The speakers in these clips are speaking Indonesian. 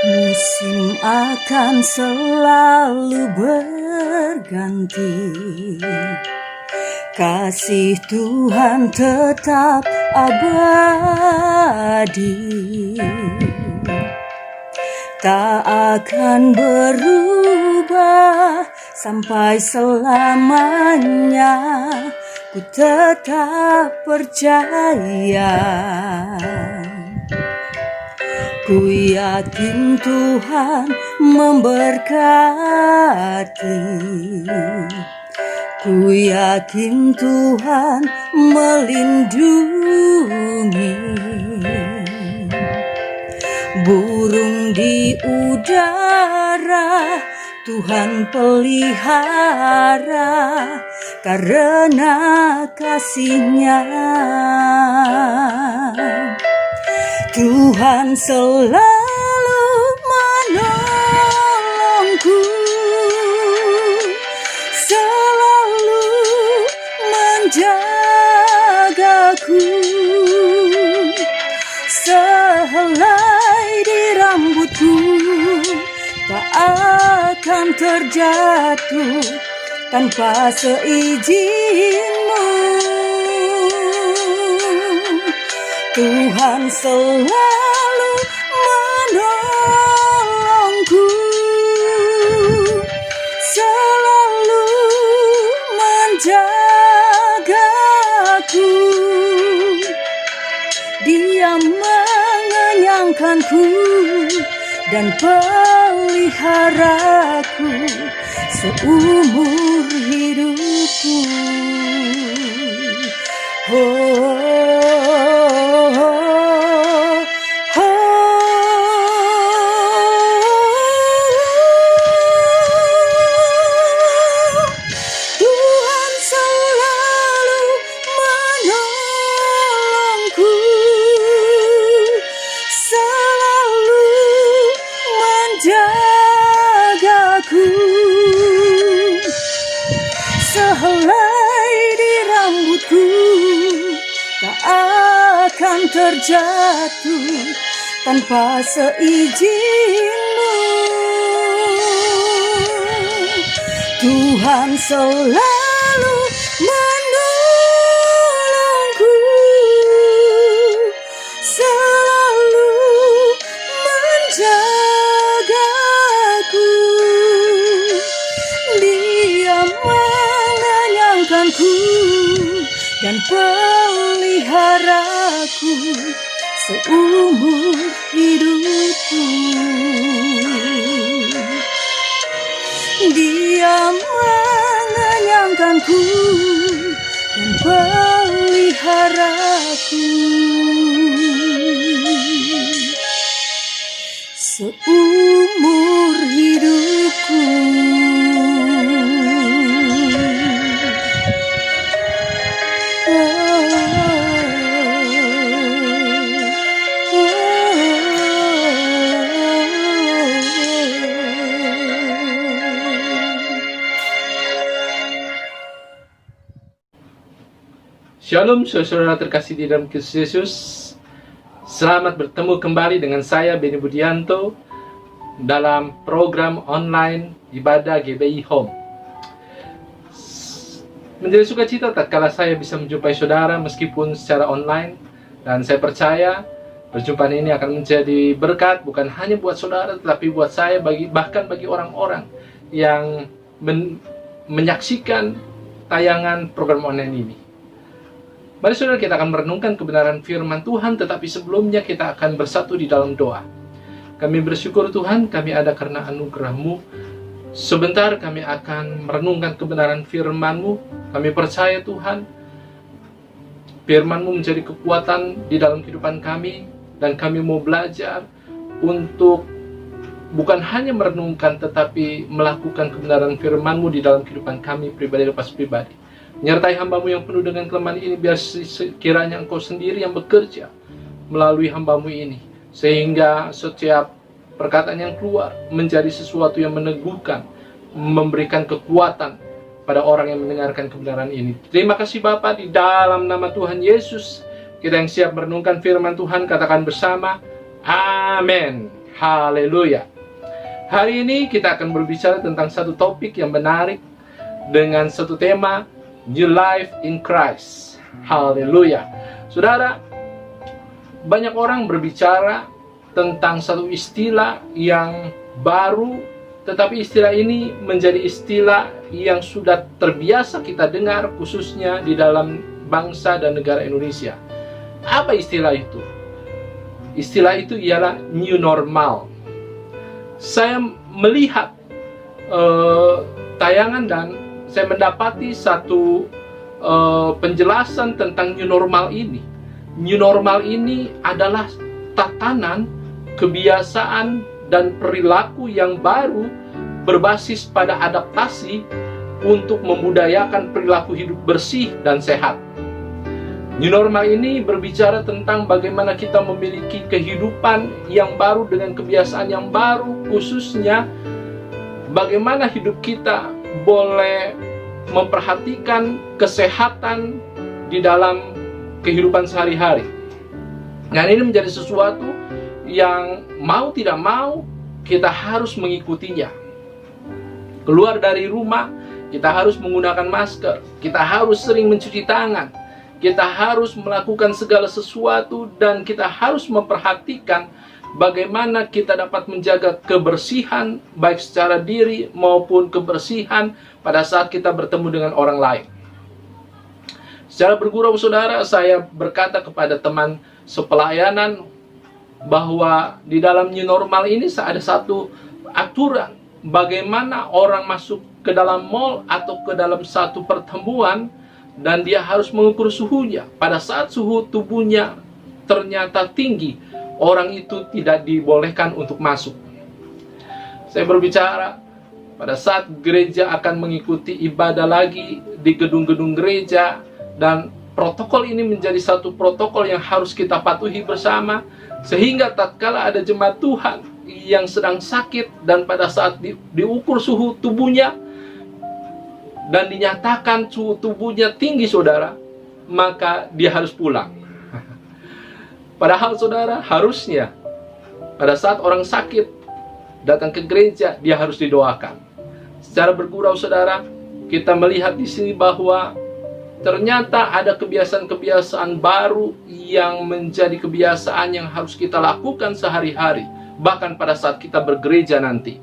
Musim akan selalu berganti, kasih Tuhan tetap abadi, tak akan berubah sampai selamanya. Ku tetap percaya, ku yakin Tuhan memberkati, ku yakin Tuhan melindungi. Burung di udara Tuhan pelihara karena kasih-Nya. Tuhan selalu menolongku, selalu menjagaku. Sehelai di rambutku tak akan terjatuh tanpa seizin-Mu. Tuhan selalu menolongku, selalu menjagaku. Dia mengenyangkanku dan peliharaku seumur hidupku. Tuhan selalu menolongku, selalu menjagaku. Sehelai di rambutku tak akan terjatuh tanpa seizin-Mu. Tuhan selalu menolongku, selalu menjagaku. Dia mengenyangkanku dan peliharaku seumur hidupku. Dia mengenyangkanku dan peliharaku seumur hidupku. Shalom saudara terkasih di dalam Kristus Yesus. Selamat bertemu kembali dengan saya Benny Budianto dalam program online ibadah GBI Home. Menjadi sukacita tatkala saya bisa menjumpai saudara meskipun secara online, dan saya percaya perjumpaan ini akan menjadi berkat bukan hanya buat saudara tetapi buat saya, bahkan bagi orang-orang yang menyaksikan tayangan program online ini. Mari saudara, kita akan merenungkan kebenaran firman Tuhan, tetapi sebelumnya kita akan bersatu di dalam doa. Kami bersyukur Tuhan, kami ada karena anugerah-Mu. Sebentar kami akan merenungkan kebenaran firman-Mu. Kami percaya Tuhan, firman-Mu menjadi kekuatan di dalam kehidupan kami, dan kami mau belajar untuk bukan hanya merenungkan, tetapi melakukan kebenaran firman-Mu di dalam kehidupan kami pribadi lepas pribadi. Menyertai hamba-Mu yang penuh dengan kelemahan ini, biar kiranya Engkau sendiri yang bekerja melalui hamba-Mu ini, sehingga setiap perkataan yang keluar menjadi sesuatu yang meneguhkan, memberikan kekuatan pada orang yang mendengarkan kebenaran ini. Terima kasih Bapa, di dalam nama Tuhan Yesus, kita yang siap merenungkan firman Tuhan, katakan bersama, amin. Haleluya. Hari ini kita akan berbicara tentang satu topik yang menarik dengan satu tema, New Life in Christ. Haleluya. Saudara, banyak orang berbicara tentang satu istilah yang baru, tetapi istilah ini menjadi istilah yang sudah terbiasa kita dengar, khususnya di dalam bangsa dan negara Indonesia. Apa istilah itu? Istilah itu ialah new normal. Saya melihat tayangan dan saya mendapati satu penjelasan tentang new normal ini. New normal ini adalah tatanan, kebiasaan, dan perilaku yang baru berbasis pada adaptasi untuk membudayakan perilaku hidup bersih dan sehat. New normal ini berbicara tentang bagaimana kita memiliki kehidupan yang baru dengan kebiasaan yang baru, khususnya bagaimana hidup kita boleh memperhatikan kesehatan di dalam kehidupan sehari-hari. Dan ini menjadi sesuatu yang mau tidak mau kita harus mengikutinya. Keluar dari rumah, kita harus menggunakan masker, kita harus sering mencuci tangan, kita harus melakukan segala sesuatu, dan kita harus memperhatikan bagaimana kita dapat menjaga kebersihan baik secara diri maupun kebersihan pada saat kita bertemu dengan orang lain. Secara bergurau saudara, saya berkata kepada teman sepelayanan bahwa di dalam new normal ini ada satu aturan bagaimana orang masuk ke dalam mall atau ke dalam satu pertemuan dan dia harus mengukur suhunya. Pada saat suhu tubuhnya ternyata tinggi, orang itu tidak dibolehkan untuk masuk. Saya berbicara pada saat gereja akan mengikuti ibadah lagi di gedung-gedung gereja, dan protokol ini menjadi satu protokol yang harus kita patuhi bersama, sehingga tatkala ada jemaat Tuhan yang sedang sakit dan pada saat diukur suhu tubuhnya dan dinyatakan suhu tubuhnya tinggi saudara, maka dia harus pulang. Padahal saudara, harusnya pada saat orang sakit datang ke gereja, dia harus didoakan. Secara bergurau saudara, kita melihat di sini bahwa ternyata ada kebiasaan-kebiasaan baru yang menjadi kebiasaan yang harus kita lakukan sehari-hari, bahkan pada saat kita bergereja nanti.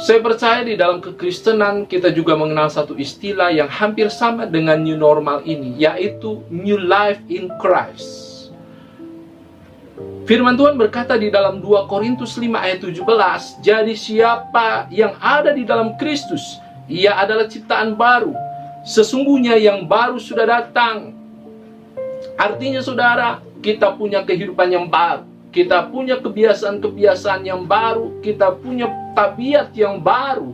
Saya percaya di dalam kekristenan kita juga mengenal satu istilah yang hampir sama dengan new normal ini, yaitu new life in Christ. Firman Tuhan berkata di dalam 2 Korintus 5 ayat 17, jadi siapa yang ada di dalam Kristus, ia adalah ciptaan baru. Sesungguhnya yang baru sudah datang. Artinya saudara, kita punya kehidupan yang baru, kita punya kebiasaan-kebiasaan yang baru, kita punya tabiat yang baru,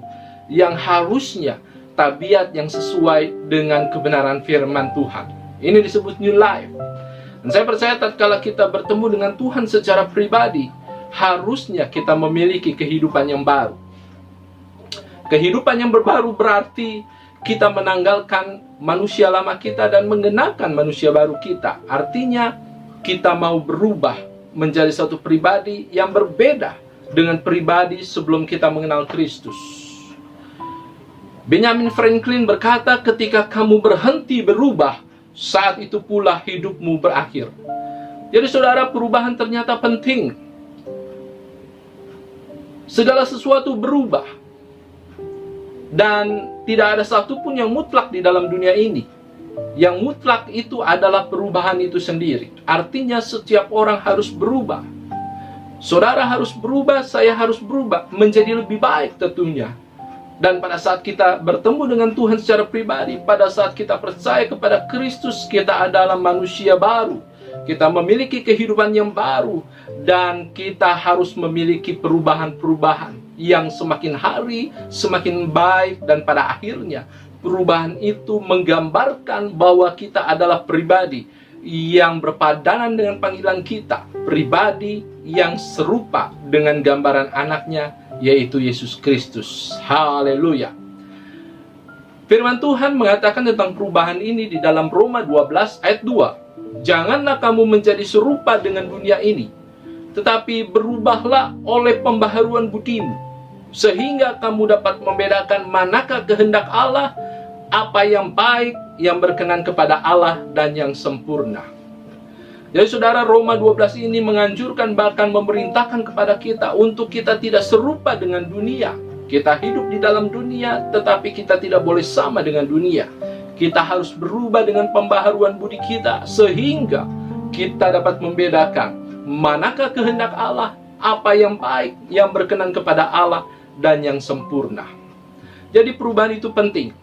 yang harusnya tabiat yang sesuai dengan kebenaran firman Tuhan. Ini disebut new life. Dan saya percaya tatkala kita bertemu dengan Tuhan secara pribadi, harusnya kita memiliki kehidupan yang baru. Kehidupan yang baru berarti kita menanggalkan manusia lama kita dan mengenakan manusia baru kita. Artinya kita mau berubah menjadi satu pribadi yang berbeda dengan pribadi sebelum kita mengenal Kristus. Benjamin Franklin berkata, ketika kamu berhenti berubah, saat itu pula hidupmu berakhir. Jadi saudara, perubahan ternyata penting. Segala sesuatu berubah. Dan tidak ada satupun yang mutlak di dalam dunia ini. Yang mutlak itu adalah perubahan itu sendiri. Artinya setiap orang harus berubah. Saudara harus berubah, saya harus berubah menjadi lebih baik tentunya. Dan pada saat kita bertemu dengan Tuhan secara pribadi, pada saat kita percaya kepada Kristus, kita adalah manusia baru. Kita memiliki kehidupan yang baru. Dan kita harus memiliki perubahan-perubahan yang semakin hari semakin baik, dan pada akhirnya Perubahan itu menggambarkan bahwa kita adalah pribadi yang berpadanan dengan panggilan kita, pribadi yang serupa dengan gambaran anaknya, yaitu Yesus Kristus. Haleluya. Firman Tuhan mengatakan tentang perubahan ini di dalam Roma 12 ayat 2. Janganlah kamu menjadi serupa dengan dunia ini, tetapi berubahlah oleh pembaharuan budimu, sehingga kamu dapat membedakan manakah kehendak Allah, apa yang baik, yang berkenan kepada Allah, dan yang sempurna. Jadi saudara, Roma 12 ini menganjurkan bahkan memerintahkan kepada kita untuk kita tidak serupa dengan dunia. Kita hidup di dalam dunia, tetapi kita tidak boleh sama dengan dunia. Kita harus berubah dengan pembaharuan budi kita, sehingga kita dapat membedakan manakah kehendak Allah, apa yang baik, yang berkenan kepada Allah, dan yang sempurna. Jadi perubahan itu penting.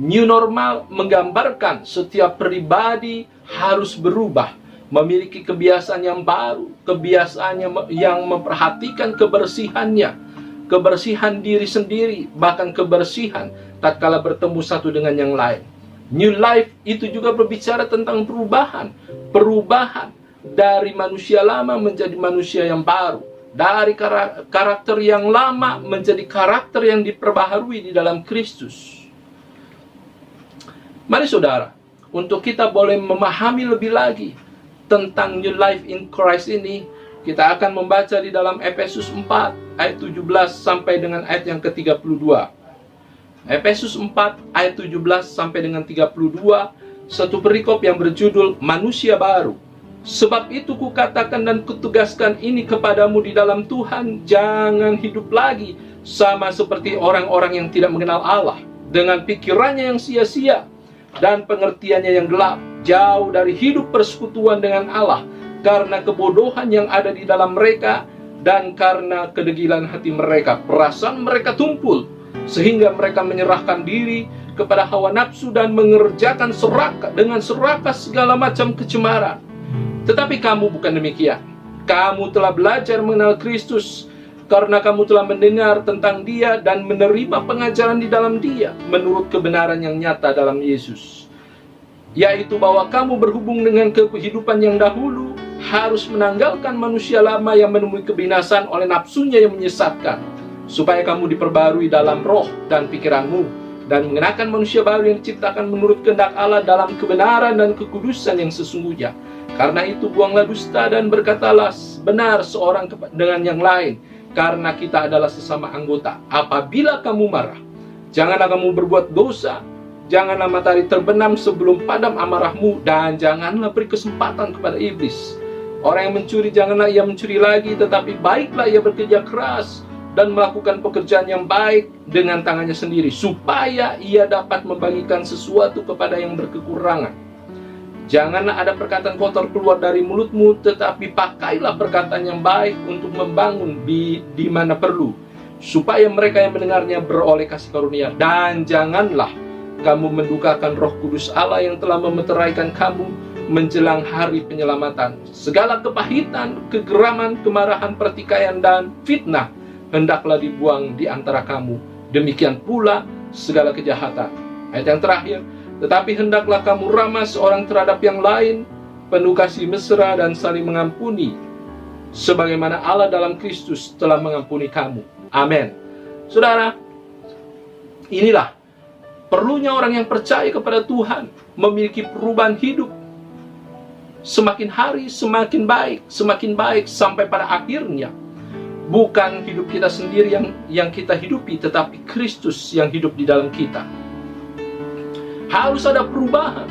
New normal menggambarkan setiap pribadi harus berubah, memiliki kebiasaan yang baru, kebiasaan yang memperhatikan kebersihannya, kebersihan diri sendiri, bahkan kebersihan tatkala bertemu satu dengan yang lain. New life itu juga berbicara tentang perubahan, perubahan dari manusia lama menjadi manusia yang baru, dari karakter yang lama menjadi karakter yang diperbaharui di dalam Kristus. Mari saudara, untuk kita boleh memahami lebih lagi tentang new life in Christ ini, kita akan membaca di dalam Efesus 4 ayat 17 sampai dengan ayat yang ke-32. Efesus 4 ayat 17 sampai dengan 32, satu perikop yang berjudul Manusia Baru. Sebab itu kukatakan dan kutugaskan ini kepadamu di dalam Tuhan, jangan hidup lagi sama seperti orang-orang yang tidak mengenal Allah, dengan pikirannya yang sia-sia dan pengertiannya yang gelap, jauh dari hidup persekutuan dengan Allah, karena kebodohan yang ada di dalam mereka, dan karena kedegilan hati mereka, perasaan mereka tumpul, sehingga mereka menyerahkan diri kepada hawa nafsu dan mengerjakan dengan serakah segala macam kecemaran. Tetapi kamu bukan demikian. Kamu telah belajar mengenal Kristus, karena kamu telah mendengar tentang Dia dan menerima pengajaran di dalam Dia, menurut kebenaran yang nyata dalam Yesus, yaitu bahwa kamu berhubung dengan kehidupan yang dahulu harus menanggalkan manusia lama yang menemui kebinasan oleh nafsunya yang menyesatkan, supaya kamu diperbarui dalam roh dan pikiranmu, dan mengenakan manusia baru yang diciptakan menurut kehendak Allah dalam kebenaran dan kekudusan yang sesungguhnya. Karena itu buanglah dusta dan berkatalah benar seorang dengan yang lain, karena kita adalah sesama anggota. Apabila kamu marah, janganlah kamu berbuat dosa, janganlah matahari terbenam sebelum padam amarahmu, dan janganlah beri kesempatan kepada iblis. Orang yang mencuri, janganlah ia mencuri lagi, tetapi baiklah ia bekerja keras dan melakukan pekerjaan yang baik dengan tangannya sendiri, supaya ia dapat membagikan sesuatu kepada yang berkekurangan. Janganlah ada perkataan kotor keluar dari mulutmu, tetapi pakailah perkataan yang baik untuk membangun di mana perlu, supaya mereka yang mendengarnya beroleh kasih karunia. Dan janganlah kamu mendukakan Roh Kudus Allah yang telah memeteraikan kamu menjelang hari penyelamatan. Segala kepahitan, kegeraman, kemarahan, pertikaian, dan fitnah hendaklah dibuang di antara kamu. Demikian pula segala kejahatan. Ayat yang terakhir, tetapi hendaklah kamu ramah seorang terhadap yang lain, penuh kasih mesra dan saling mengampuni, sebagaimana Allah dalam Kristus telah mengampuni kamu. Amin. Saudara, inilah perlunya orang yang percaya kepada Tuhan, memiliki perubahan hidup. Semakin hari semakin baik, sampai pada akhirnya bukan hidup kita sendiri yang kita hidupi, tetapi Kristus yang hidup di dalam kita. Harus ada perubahan.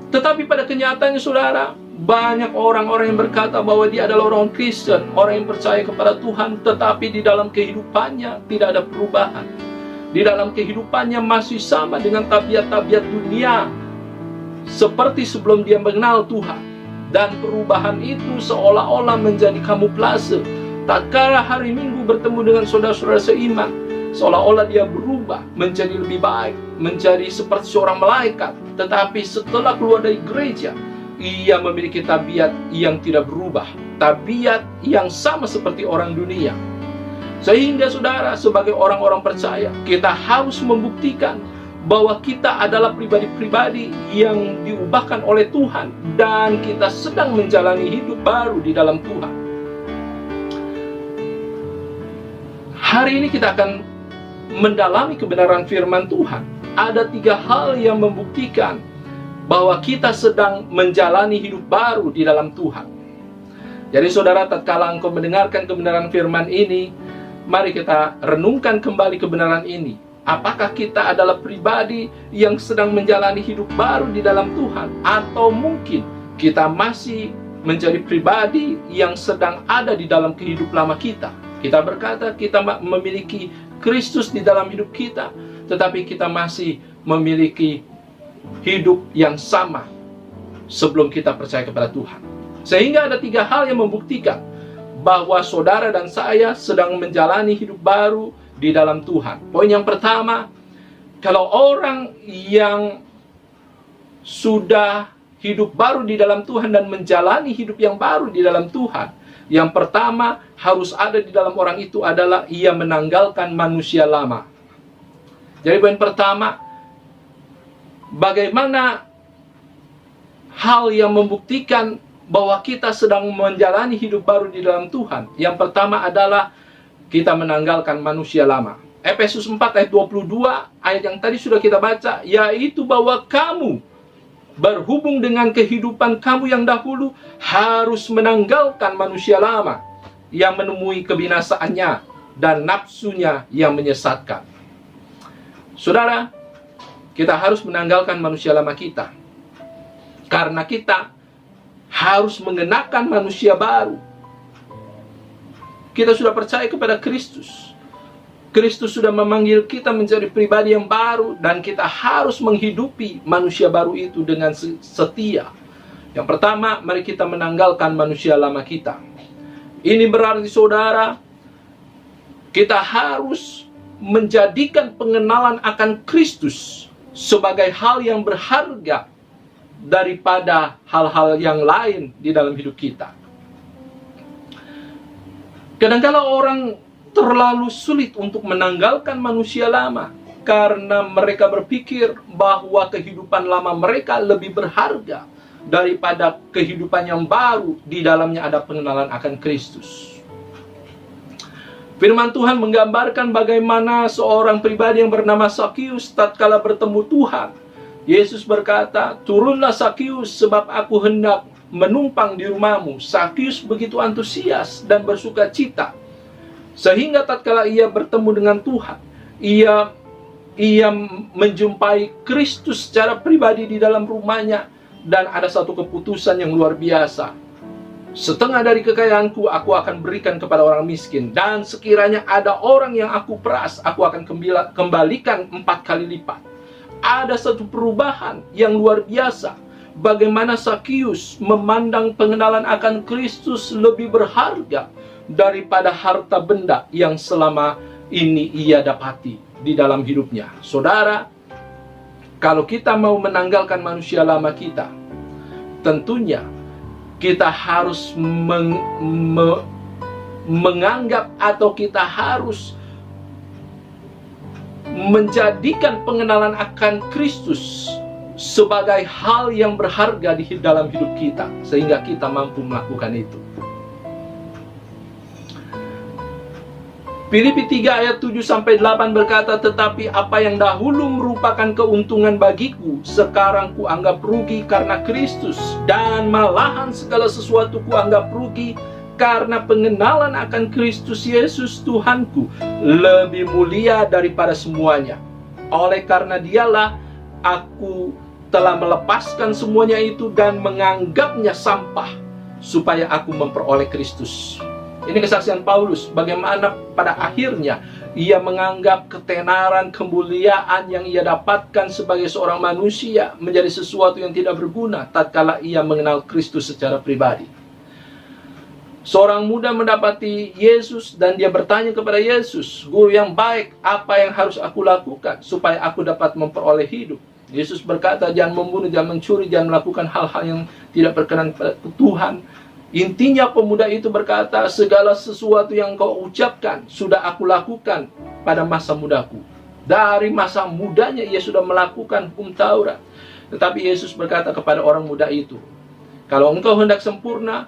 Tetapi pada kenyataannya saudara, banyak orang-orang yang berkata bahwa dia adalah orang Kristen, orang yang percaya kepada Tuhan, tetapi di dalam kehidupannya tidak ada perubahan. Di dalam kehidupannya masih sama dengan tabiat-tabiat dunia, seperti sebelum dia mengenal Tuhan. Dan perubahan itu seolah-olah menjadi kamuflase. Tatkala hari Minggu bertemu dengan saudara-saudara seiman, seolah-olah dia berubah menjadi lebih baik, menjadi seperti seorang malaikat. Tetapi setelah keluar dari gereja, ia memiliki tabiat yang tidak berubah, tabiat yang sama seperti orang dunia. Sehingga saudara, sebagai orang-orang percaya, kita harus membuktikan bahwa kita adalah pribadi-pribadi yang diubahkan oleh Tuhan dan kita sedang menjalani hidup baru di dalam Tuhan. Hari ini kita akan mendalami kebenaran firman Tuhan. Ada 3 hal yang membuktikan bahwa kita sedang menjalani hidup baru di dalam Tuhan. Jadi saudara, tatkala engkau mendengarkan kebenaran firman ini, mari kita renungkan kembali kebenaran ini. Apakah kita adalah pribadi yang sedang menjalani hidup baru di dalam Tuhan? Atau mungkin kita masih menjadi pribadi yang sedang ada di dalam kehidupan lama kita? Kita berkata kita memiliki Kristus di dalam hidup kita, tetapi kita masih memiliki hidup yang sama sebelum kita percaya kepada Tuhan. Sehingga ada 3 hal yang membuktikan bahwa saudara dan saya sedang menjalani hidup baru di dalam Tuhan. Poin yang pertama, kalau orang yang sudah hidup baru di dalam Tuhan dan menjalani hidup yang baru di dalam Tuhan, yang pertama harus ada di dalam orang itu adalah ia menanggalkan manusia lama. Jadi poin pertama, bagaimana hal yang membuktikan bahwa kita sedang menjalani hidup baru di dalam Tuhan? Yang pertama adalah kita menanggalkan manusia lama. Efesus 4 ayat 22, ayat yang tadi sudah kita baca, yaitu bahwa kamu berhubung dengan kehidupan kamu yang dahulu harus menanggalkan manusia lama yang menemui kebinasaannya dan nafsunya yang menyesatkan. Saudara, kita harus menanggalkan manusia lama kita karena kita harus mengenakan manusia baru. Kita sudah percaya kepada Kristus. Kristus sudah memanggil kita menjadi pribadi yang baru dan kita harus menghidupi manusia baru itu dengan setia. Yang pertama, mari kita menanggalkan manusia lama kita. Ini berarti saudara, kita harus menjadikan pengenalan akan Kristus sebagai hal yang berharga daripada hal-hal yang lain di dalam hidup kita. Kadang-kala orang terlalu sulit untuk menanggalkan manusia lama karena mereka berpikir bahwa kehidupan lama mereka lebih berharga daripada kehidupan yang baru di dalamnya ada pengenalan akan Kristus. Firman Tuhan menggambarkan bagaimana seorang pribadi yang bernama Sakius tatkala bertemu Tuhan. Yesus berkata, "Turunlah Sakius sebab aku hendak menumpang di rumahmu." Sakius begitu antusias dan bersuka cita sehingga tatkala ia bertemu dengan Tuhan, ia menjumpai Kristus secara pribadi di dalam rumahnya dan ada satu keputusan yang luar biasa. "Setengah dari kekayaanku aku akan berikan kepada orang miskin, dan sekiranya ada orang yang aku peras, aku akan kembalikan 4 kali lipat." Ada satu perubahan yang luar biasa. Bagaimana Sakius memandang pengenalan akan Kristus lebih berharga daripada harta benda yang selama ini ia dapati di dalam hidupnya. Saudara, kalau kita mau menanggalkan manusia lama kita, tentunya kita harus menganggap atau kita harus menjadikan pengenalan akan Kristus sebagai hal yang berharga di dalam hidup kita, sehingga kita mampu melakukan itu. Filipi 3 ayat 7-8 berkata, "Tetapi apa yang dahulu merupakan keuntungan bagiku, sekarang kuanggap rugi karena Kristus, dan malahan segala sesuatu kuanggap rugi karena pengenalan akan Kristus Yesus Tuhanku lebih mulia daripada semuanya. Oleh karena Dialah aku telah melepaskan semuanya itu dan menganggapnya sampah supaya aku memperoleh Kristus." Ini kesaksian Paulus bagaimana pada akhirnya ia menganggap ketenaran, kemuliaan yang ia dapatkan sebagai seorang manusia menjadi sesuatu yang tidak berguna tatkala ia mengenal Kristus secara pribadi. Seorang muda mendapati Yesus dan dia bertanya kepada Yesus, "Guru yang baik, apa yang harus aku lakukan supaya aku dapat memperoleh hidup?" Yesus berkata, "Jangan membunuh, jangan mencuri, jangan melakukan hal-hal yang tidak berkenan kepada Tuhan." Intinya pemuda itu berkata, "Segala sesuatu yang kau ucapkan sudah aku lakukan pada masa mudaku." Dari masa mudanya ia sudah melakukan hukum Taurat. Tetapi Yesus berkata kepada orang muda itu, kalau engkau hendak sempurna,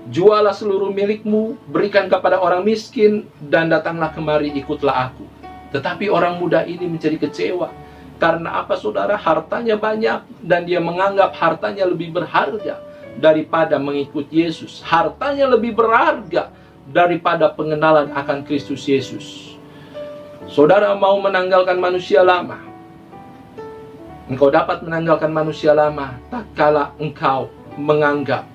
jualah seluruh milikmu, berikan kepada orang miskin, dan datanglah kemari, ikutlah aku. Tetapi orang muda ini menjadi kecewa. Karena apa, saudara? Hartanya banyak, dan dia menganggap hartanya lebih berharga daripada mengikut Yesus. Hartanya lebih berharga daripada pengenalan akan Kristus Yesus. Saudara mau menanggalkan manusia lama. Engkau dapat menanggalkan manusia lama tak kala engkau menganggap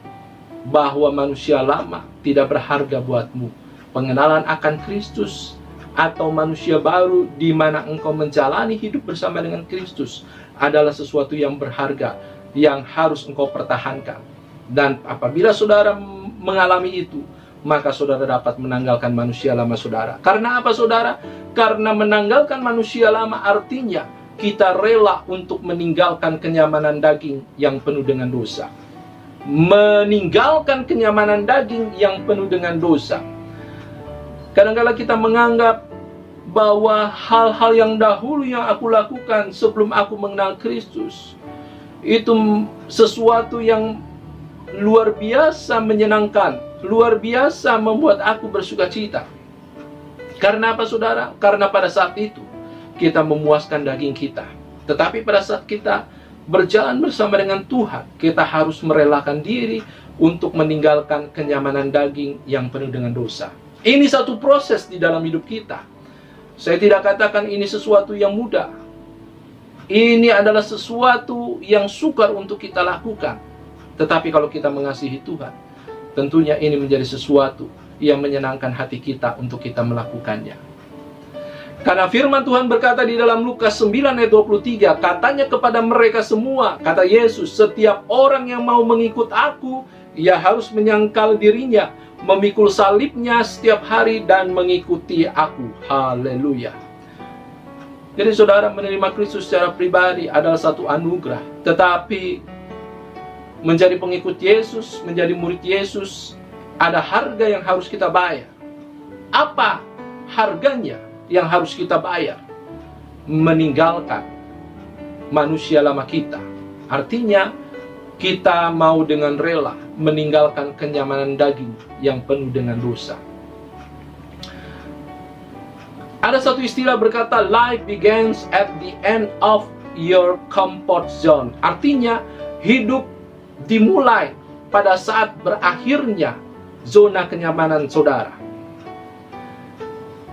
bahwa manusia lama tidak berharga buatmu. Pengenalan akan Kristus atau manusia baru di mana engkau menjalani hidup bersama dengan Kristus adalah sesuatu yang berharga yang harus engkau pertahankan. Dan apabila saudara mengalami itu, maka saudara dapat menanggalkan manusia lama saudara. Karena apa, saudara? Karena menanggalkan manusia lama artinya kita rela untuk meninggalkan kenyamanan daging yang penuh dengan dosa. Meninggalkan kenyamanan daging yang penuh dengan dosa. Kadang-kadang kita menganggap bahwa hal-hal yang dahulu yang aku lakukan sebelum aku mengenal Kristus itu sesuatu yang luar biasa menyenangkan, luar biasa membuat aku bersuka cita. Karena apa, saudara? Karena pada saat itu kita memuaskan daging kita. Tetapi pada saat kita berjalan bersama dengan Tuhan, kita harus merelakan diri untuk meninggalkan kenyamanan daging yang penuh dengan dosa. Ini satu proses di dalam hidup kita. Saya tidak katakan ini sesuatu yang mudah. Ini adalah sesuatu yang sukar untuk kita lakukan. Tetapi kalau kita mengasihi Tuhan, tentunya ini menjadi sesuatu yang menyenangkan hati kita untuk kita melakukannya. Karena firman Tuhan berkata di dalam Lukas 9 ayat 23, katanya kepada mereka semua, kata Yesus, setiap orang yang mau mengikut aku, ia harus menyangkal dirinya, memikul salibnya setiap hari dan mengikuti aku. Haleluya. Jadi saudara, menerima Kristus secara pribadi adalah satu anugerah. Tetapi menjadi pengikut Yesus, menjadi murid Yesus, ada harga yang harus kita bayar. Apa harganya yang harus kita bayar? Meninggalkan manusia lama kita. Artinya kita mau dengan rela meninggalkan kenyamanan daging yang penuh dengan dosa. Ada satu istilah berkata, life begins at the end of your comfort zone. Artinya hidup dimulai pada saat berakhirnya zona kenyamanan saudara.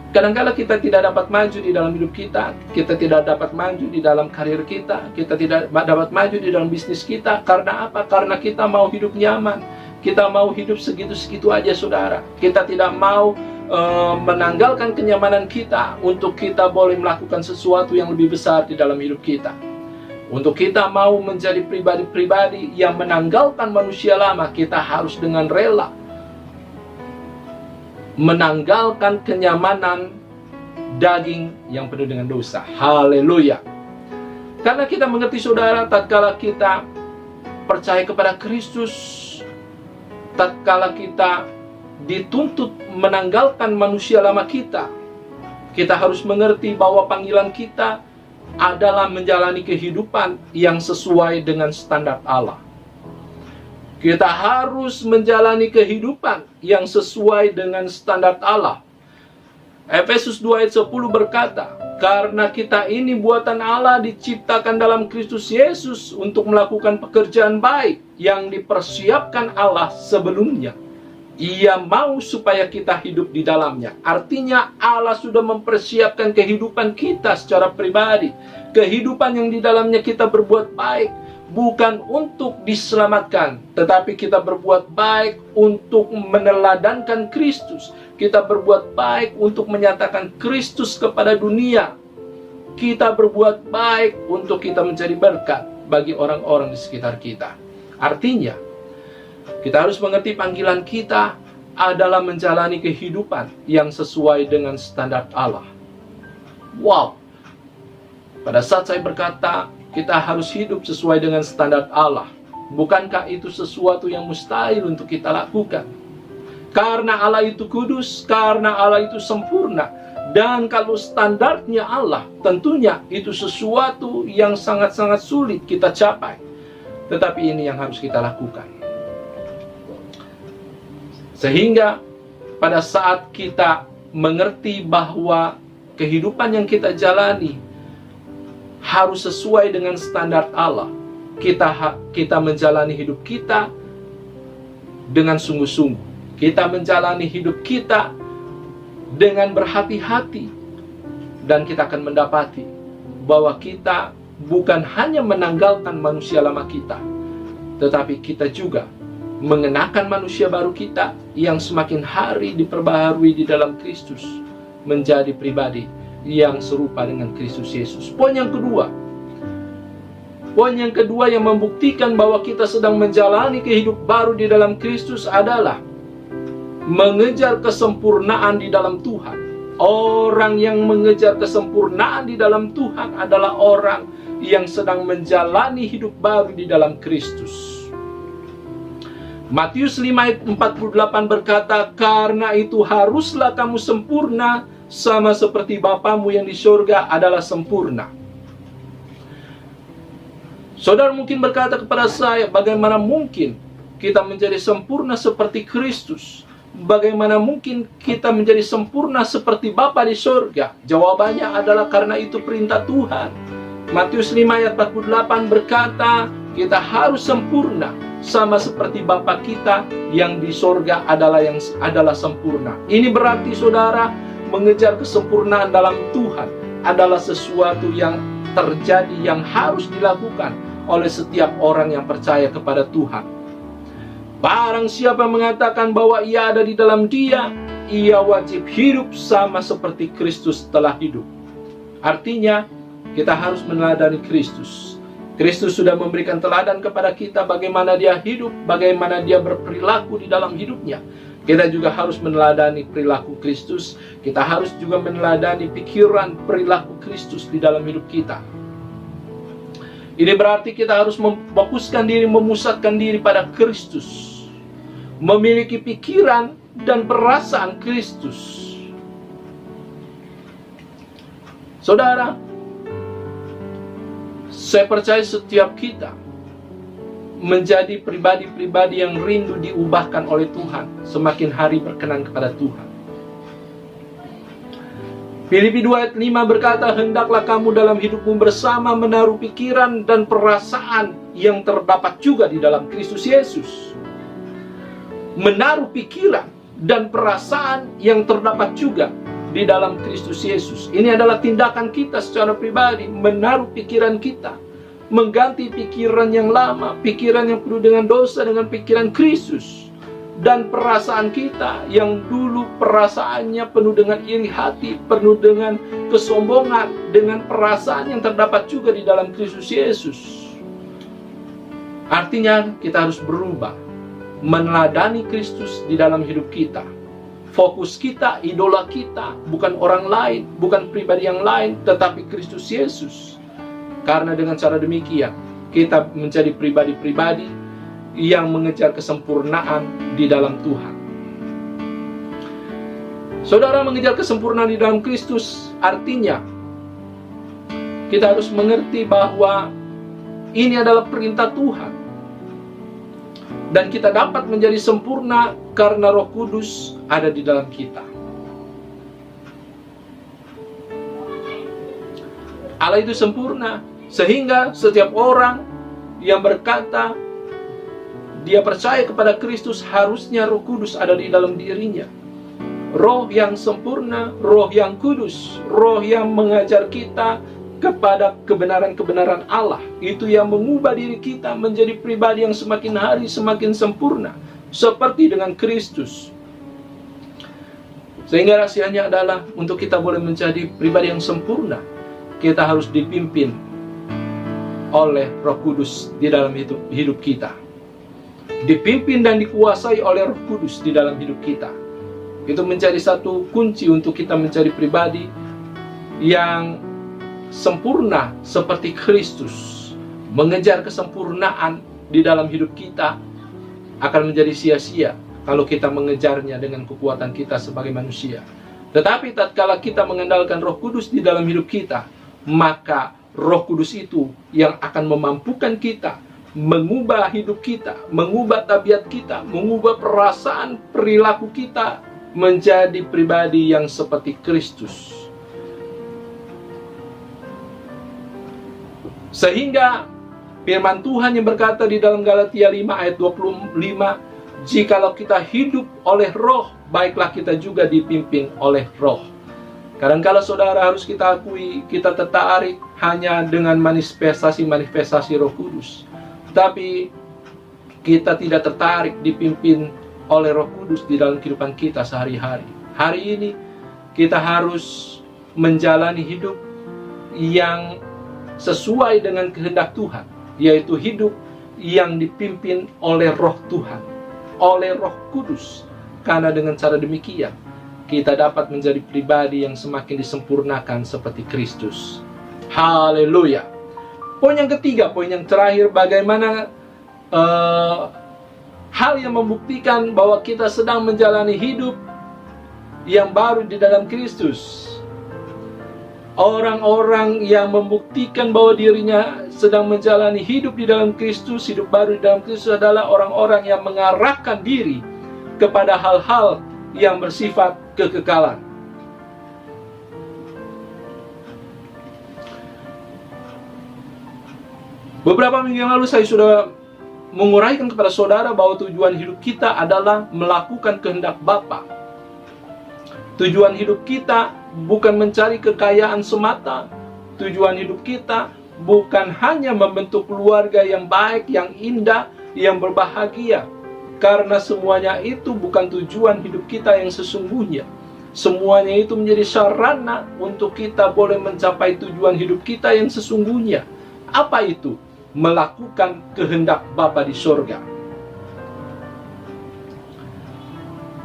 Kadang-kadang kita tidak dapat maju di dalam hidup kita, kita tidak dapat maju di dalam karir kita, kita tidak dapat maju di dalam bisnis kita. Karena apa? Karena kita mau hidup nyaman, kita mau hidup segitu-segitu aja, saudara. Kita tidak mau menanggalkan kenyamanan kita untuk kita boleh melakukan sesuatu yang lebih besar di dalam hidup kita. Untuk kita mau menjadi pribadi-pribadi yang menanggalkan manusia lama, kita harus dengan rela menanggalkan kenyamanan daging yang penuh dengan dosa. Haleluya. Karena kita mengerti, saudara, tatkala kita percaya kepada Kristus, tatkala kita dituntut menanggalkan manusia lama kita, kita harus mengerti bahwa panggilan kita adalah menjalani kehidupan yang sesuai dengan standar Allah. Kita harus menjalani kehidupan yang sesuai dengan standar Allah. Efesus 2 ayat 10 berkata, karena kita ini buatan Allah diciptakan dalam Kristus Yesus untuk melakukan pekerjaan baik yang dipersiapkan Allah sebelumnya. Ia mau supaya kita hidup di dalamnya. Artinya Allah sudah mempersiapkan kehidupan kita secara pribadi. Kehidupan yang di dalamnya kita berbuat baik. Bukan untuk diselamatkan, tetapi kita berbuat baik untuk meneladankan Kristus. Kita berbuat baik untuk menyatakan Kristus kepada dunia. Kita berbuat baik untuk kita menjadi berkat bagi orang-orang di sekitar kita. Artinya, kita harus mengerti panggilan kita adalah menjalani kehidupan yang sesuai dengan standar Allah. Wow! Pada saat saya berkata, kita harus hidup sesuai dengan standar Allah. Bukankah itu sesuatu yang mustahil untuk kita lakukan? Karena Allah itu kudus, karena Allah itu sempurna, Dan kalau standarnya Allah, tentunya itu sesuatu yang sangat-sangat sulit kita capai. Tetapi ini yang harus kita lakukan. Sehingga pada saat kita mengerti bahwa kehidupan yang kita jalani harus sesuai dengan standar Allah, kita menjalani hidup kita dengan sungguh-sungguh. Kita menjalani hidup kita dengan berhati-hati, dan kita akan mendapati bahwa kita bukan hanya menanggalkan manusia lama kita, tetapi kita juga mengenakan manusia baru kita yang semakin hari diperbaharui di dalam Kristus menjadi pribadi yang serupa dengan Kristus Yesus. Poin yang kedua yang membuktikan bahwa kita sedang menjalani kehidupan baru di dalam Kristus adalah mengejar kesempurnaan di dalam Tuhan. Orang yang mengejar kesempurnaan di dalam Tuhan adalah orang yang sedang menjalani hidup baru di dalam Kristus. Matius 5 ayat 48 berkata, "Karena itu haruslah kamu sempurna, sama seperti Bapamu yang di surga adalah sempurna." Saudara mungkin berkata kepada saya, bagaimana mungkin kita menjadi sempurna seperti Kristus? Bagaimana mungkin kita menjadi sempurna seperti Bapa di surga? Jawabannya adalah karena itu perintah Tuhan. Matius 5 ayat 48 berkata, kita harus sempurna sama seperti Bapa kita yang di surga adalah sempurna. Ini berarti saudara, mengejar kesempurnaan dalam Tuhan adalah sesuatu yang terjadi, yang harus dilakukan oleh setiap orang yang percaya kepada Tuhan. Barang siapa mengatakan bahwa ia ada di dalam Dia, ia wajib hidup sama seperti Kristus telah hidup. Artinya, kita harus meneladani Kristus. Kristus sudah memberikan teladan kepada kita bagaimana Dia hidup, bagaimana Dia berperilaku di dalam hidupnya. Kita juga harus meneladani perilaku Kristus. Kita harus juga meneladani pikiran perilaku Kristus di dalam hidup kita. Ini berarti kita harus memfokuskan diri, memusatkan diri pada Kristus, memiliki pikiran dan perasaan Kristus. Saudara, saya percaya setiap kita menjadi pribadi-pribadi yang rindu diubahkan oleh Tuhan, semakin hari berkenan kepada Tuhan. Filipi 2 ayat 5 berkata, "Hendaklah kamu dalam hidupmu bersama menaruh pikiran dan perasaan yang terdapat juga di dalam Kristus Yesus." Menaruh pikiran dan perasaan yang terdapat juga di dalam Kristus Yesus. Ini adalah tindakan kita secara pribadi, menaruh pikiran kita, mengganti pikiran yang lama, pikiran yang penuh dengan dosa dengan pikiran Kristus. Dan perasaan kita yang dulu perasaannya penuh dengan iri hati, penuh dengan kesombongan, dengan perasaan yang terdapat juga di dalam Kristus Yesus. Artinya kita harus berubah, meneladani Kristus di dalam hidup kita. Fokus kita, idola kita, bukan orang lain, bukan pribadi yang lain, tetapi Kristus Yesus. Karena dengan cara demikian, kita menjadi pribadi-pribadi yang mengejar kesempurnaan di dalam Tuhan. Saudara, mengejar kesempurnaan di dalam Kristus artinya kita harus mengerti bahwa ini adalah perintah Tuhan. Dan kita dapat menjadi sempurna karena Roh Kudus ada di dalam kita. Allah itu sempurna, sehingga setiap orang yang berkata dia percaya kepada Kristus, harusnya Roh Kudus ada di dalam dirinya. Roh yang sempurna, Roh yang kudus, Roh yang mengajar kita kepada kebenaran-kebenaran Allah. Itu yang mengubah diri kita menjadi pribadi yang semakin hari semakin sempurna, seperti dengan Kristus. Sehingga rahasianya adalah untuk kita boleh menjadi pribadi yang sempurna, kita harus dipimpin oleh Roh Kudus di dalam hidup kita. Dipimpin dan dikuasai oleh Roh Kudus di dalam hidup kita. Itu menjadi satu kunci untuk kita menjadi pribadi yang sempurna seperti Kristus. Mengejar kesempurnaan di dalam hidup kita akan menjadi sia-sia kalau kita mengejarnya dengan kekuatan kita sebagai manusia. Tetapi tatkala kita mengandalkan Roh Kudus di dalam hidup kita, maka Roh Kudus itu yang akan memampukan kita mengubah hidup kita, mengubah tabiat kita, mengubah perasaan perilaku kita menjadi pribadi yang seperti Kristus. Sehingga firman Tuhan yang berkata di dalam Galatia 5 ayat 25, jikalau kita hidup oleh Roh, baiklah kita juga dipimpin oleh Roh. Kadang-kala saudara harus kita akui, kita tertarik hanya dengan manifestasi-manifestasi Roh Kudus. Tapi kita tidak tertarik dipimpin oleh Roh Kudus di dalam kehidupan kita sehari-hari. Hari ini kita harus menjalani hidup yang sesuai dengan kehendak Tuhan, yaitu hidup yang dipimpin oleh Roh Tuhan, oleh Roh Kudus. Karena dengan cara demikian kita dapat menjadi pribadi yang semakin disempurnakan seperti Kristus. Haleluya. Poin yang ketiga, poin yang terakhir, bagaimana hal yang membuktikan bahwa kita sedang menjalani hidup yang baru di dalam Kristus. Orang-orang yang membuktikan bahwa dirinya sedang menjalani hidup di dalam Kristus, hidup baru di dalam Kristus adalah orang-orang yang mengarahkan diri kepada hal-hal yang bersifat kekekalan. Beberapa minggu yang lalu saya sudah menguraikan kepada saudara bahwa tujuan hidup kita adalah melakukan kehendak Bapa. Tujuan hidup kita bukan mencari kekayaan semata. Tujuan hidup kita bukan hanya membentuk keluarga yang baik, yang indah, yang berbahagia. Karena semuanya itu bukan tujuan hidup kita yang sesungguhnya. Semuanya itu menjadi sarana untuk kita boleh mencapai tujuan hidup kita yang sesungguhnya. Apa itu? Melakukan kehendak Bapa di sorga.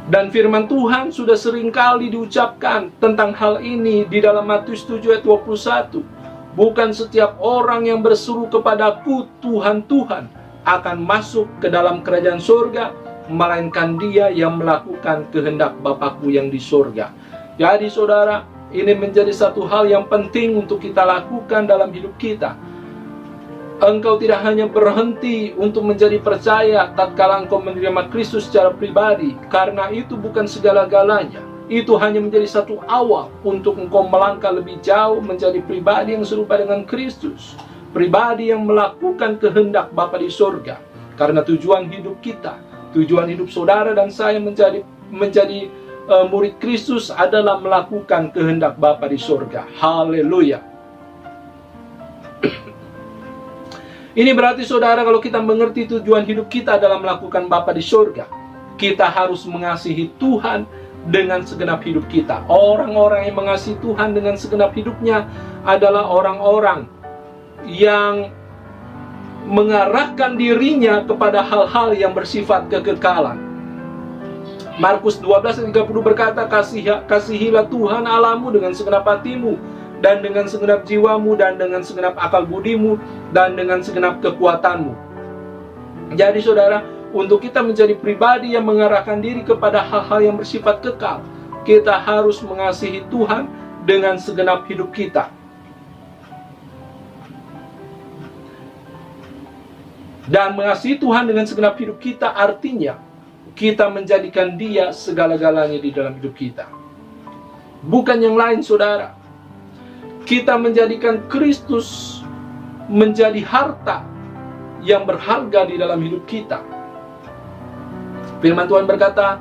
Dan firman Tuhan sudah seringkali diucapkan tentang hal ini di dalam Matius 7 ayat 21. Bukan setiap orang yang berseru kepadaku, Tuhan, Tuhan, akan masuk ke dalam kerajaan sorga, melainkan dia yang melakukan kehendak Bapakku yang di sorga. Jadi saudara, ini menjadi satu hal yang penting untuk kita lakukan dalam hidup kita. Engkau tidak hanya berhenti untuk menjadi percaya tatkala engkau menerima Kristus secara pribadi, karena itu bukan segala-galanya. Itu hanya menjadi satu awal untuk engkau melangkah lebih jauh menjadi pribadi yang serupa dengan Kristus, pribadi yang melakukan kehendak Bapa di sorga. Karena tujuan hidup kita, tujuan hidup saudara dan saya menjadi murid Kristus adalah melakukan kehendak Bapa di sorga. Haleluya. Ini berarti saudara, kalau kita mengerti tujuan hidup kita adalah melakukan Bapa di sorga, kita harus mengasihi Tuhan dengan segenap hidup kita. Orang-orang yang mengasihi Tuhan dengan segenap hidupnya adalah orang-orang yang mengarahkan dirinya kepada hal-hal yang bersifat kekekalan. Markus 12:30 berkata, kasihilah Tuhan Allahmu dengan segenap hatimu, dan dengan segenap jiwamu, dan dengan segenap akal budimu, dan dengan segenap kekuatanmu. Jadi saudara, untuk kita menjadi pribadi yang mengarahkan diri kepada hal-hal yang bersifat kekal, kita harus mengasihi Tuhan dengan segenap hidup kita. Dan mengasihi Tuhan dengan segenap hidup kita artinya kita menjadikan Dia segala-galanya di dalam hidup kita. Bukan yang lain saudara. Kita menjadikan Kristus menjadi harta yang berharga di dalam hidup kita. Firman Tuhan berkata,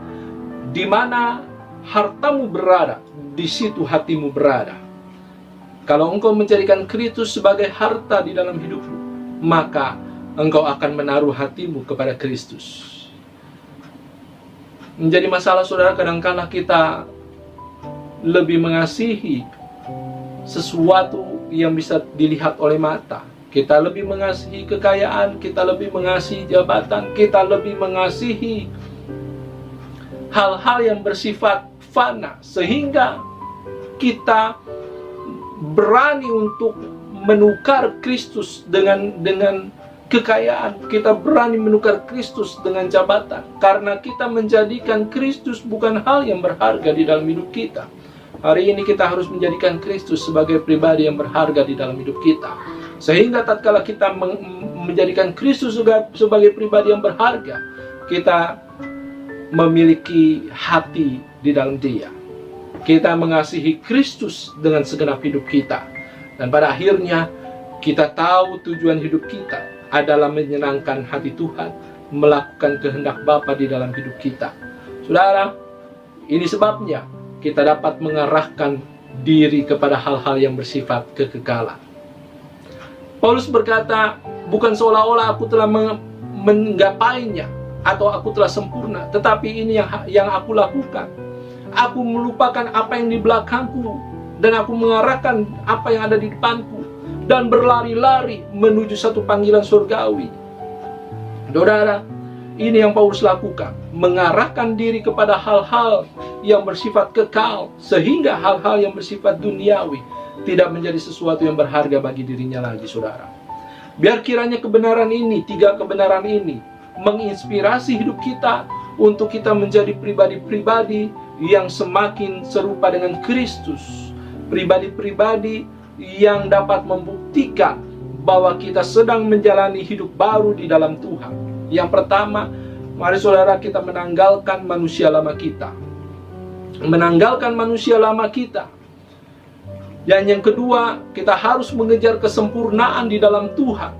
di mana hartamu berada, di situ hatimu berada. Kalau engkau menjadikan Kristus sebagai harta di dalam hidupmu, maka engkau akan menaruh hatimu kepada Kristus. Menjadi masalah saudara, kadang-kala kita lebih mengasihi sesuatu yang bisa dilihat oleh mata. Kita lebih mengasihi kekayaan, kita lebih mengasihi jabatan, kita lebih mengasihi hal-hal yang bersifat fana, sehingga kita berani untuk menukar Kristus dengan kekayaan. Kita berani menukar Kristus dengan jabatan, karena kita menjadikan Kristus bukan hal yang berharga di dalam hidup kita. Hari ini kita harus menjadikan Kristus sebagai pribadi yang berharga di dalam hidup kita. Sehingga tatkala kita menjadikan Kristus sebagai pribadi yang berharga, kita memiliki hati di dalam Dia. Kita mengasihi Kristus dengan segenap hidup kita. Dan pada akhirnya kita tahu tujuan hidup kita adalah menyenangkan hati Tuhan, melakukan kehendak Bapa di dalam hidup kita. Saudara, ini sebabnya kita dapat mengarahkan diri kepada hal-hal yang bersifat kekekalan. Paulus berkata, bukan seolah-olah aku telah menggapainya atau aku telah sempurna, tetapi ini yang aku lakukan. Aku melupakan apa yang di belakangku dan aku mengarahkan apa yang ada di depanku dan berlari-lari menuju satu panggilan surgawi. Saudara, ini yang Paulus lakukan, mengarahkan diri kepada hal-hal yang bersifat kekal, sehingga hal-hal yang bersifat duniawi tidak menjadi sesuatu yang berharga bagi dirinya lagi, saudara. Biar kiranya kebenaran ini, 3 kebenaran ini, menginspirasi hidup kita untuk kita menjadi pribadi-pribadi yang semakin serupa dengan Kristus. Pribadi-pribadi yang dapat membuktikan bahwa kita sedang menjalani hidup baru di dalam Tuhan. Yang pertama, mari saudara kita menanggalkan manusia lama kita. Menanggalkan manusia lama kita. Dan yang kedua, kita harus mengejar kesempurnaan di dalam Tuhan.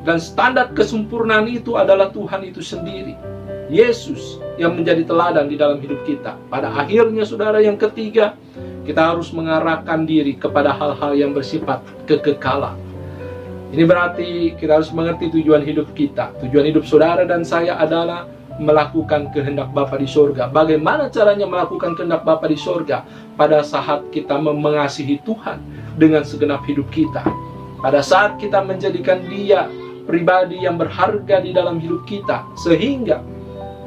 Dan standar kesempurnaan itu adalah Tuhan itu sendiri. Yesus yang menjadi teladan di dalam hidup kita. Pada akhirnya saudara, yang ketiga, kita harus mengarahkan diri kepada hal-hal yang bersifat kekekalan. Ini berarti kita harus mengerti tujuan hidup kita. Tujuan hidup saudara dan saya adalah melakukan kehendak Bapa di sorga. Bagaimana caranya melakukan kehendak Bapa di sorga? Pada saat kita mengasihi Tuhan dengan segenap hidup kita. Pada saat kita menjadikan Dia pribadi yang berharga di dalam hidup kita, sehingga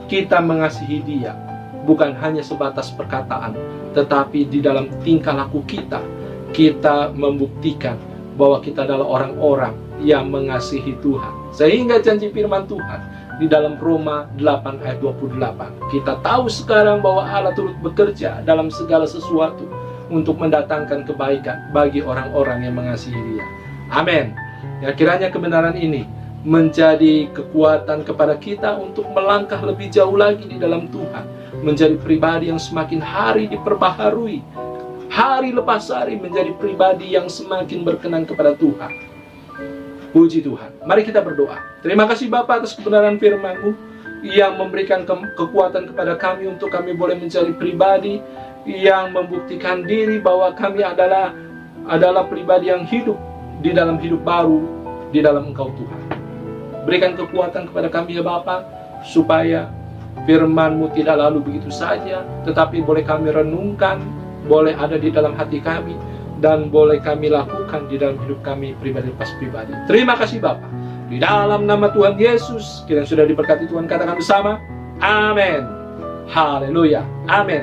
kita mengasihi Dia bukan hanya sebatas perkataan, tetapi di dalam tingkah laku kita, kita membuktikan bahwa kita adalah orang-orang yang mengasihi Tuhan. Sehingga janji firman Tuhan di dalam Roma 8 ayat 28, kita tahu sekarang bahwa Allah turut bekerja dalam segala sesuatu untuk mendatangkan kebaikan bagi orang-orang yang mengasihi Dia. Amin. Ya, kiranya kebenaran ini menjadi kekuatan kepada kita untuk melangkah lebih jauh lagi di dalam Tuhan, menjadi pribadi yang semakin hari diperbaharui, hari lepas hari menjadi pribadi yang semakin berkenan kepada Tuhan. Puji Tuhan. Mari kita berdoa. Terima kasih Bapa atas kebenaran firman-Mu yang memberikan kekuatan kepada kami untuk kami boleh menjadi pribadi yang membuktikan diri bahwa kami adalah pribadi yang hidup di dalam hidup baru di dalam Engkau Tuhan. Berikan kekuatan kepada kami ya Bapa, supaya firman-Mu tidak lalu begitu saja, tetapi boleh kami renungkan, boleh ada di dalam hati kami, dan boleh kami lakukan di dalam hidup kami pribadi pas pribadi. Terima kasih Bapa. Di dalam nama Tuhan Yesus, kita sudah diberkati Tuhan, katakan bersama, amin. Haleluya, amin.